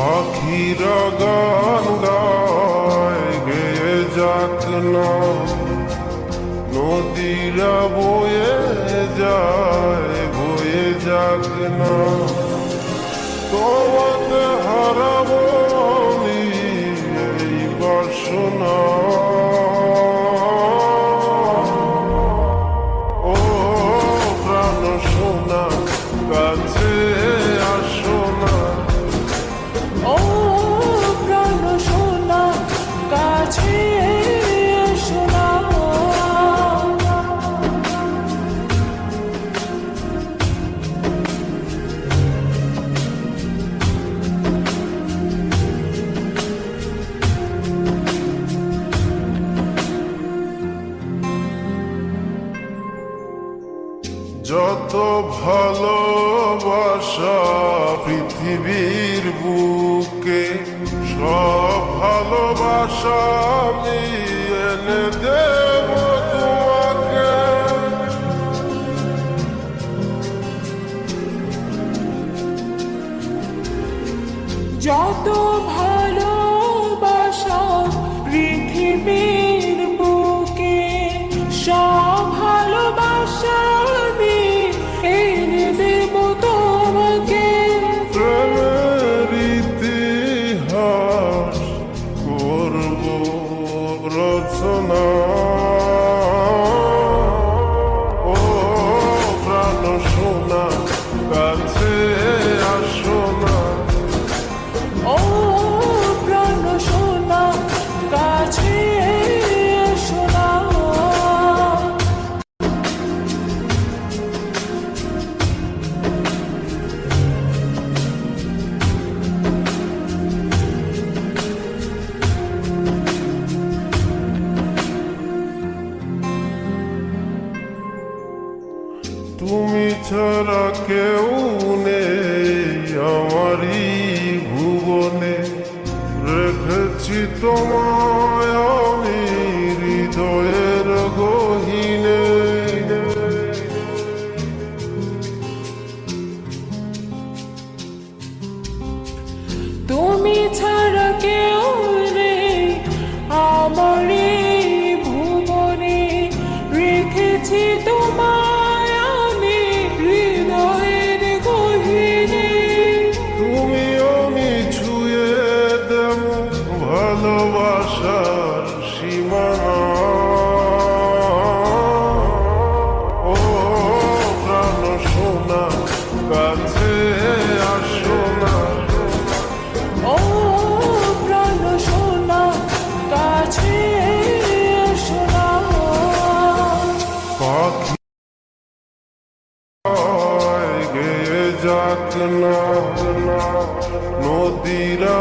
পাখিরা গান গায় গেয়ে যাক না, নদীরা বয়ে যাক না, তোমাকে হারাবো আমি এই বাসনা। ও প্রাণ সোনা কাছে আসো না, ও প্রাণ সোনা কাছে এসো না। যত ভালোবাসা পৃথিবীর বুকে, সব ভালোবাসা আমি এনে দেব তোমাকে। যত ভালোবাসা পৃথিবীর বুকে, সব ভালোবাসা আমি এনে দেব তোমাকে। প্রেমের ইতিহাস করব রচনা। ও প্রাণ সোনা কাছে আসো না, ও প্রাণ সোনা কাছে এসো না। তুমি ছাড়া কেউ নেই আমারই ভুবনে, রেখেছি তোমায় আমি হৃদয়ের গহীনে। তুমি ছাড়া কেউ নেই আমার এই ভুবনে, রেখেছি তোমায় আমি হৃদয়ের গহীনে। তুমি আমি ছুঁয়ে দেব ভালোবাসার সীমানা। ও প্রাণ সোনা কাছে আসো না, ও প্রাণ সোনা কাছে এসো না। পাখি গেয়ে যাক না, নদীরা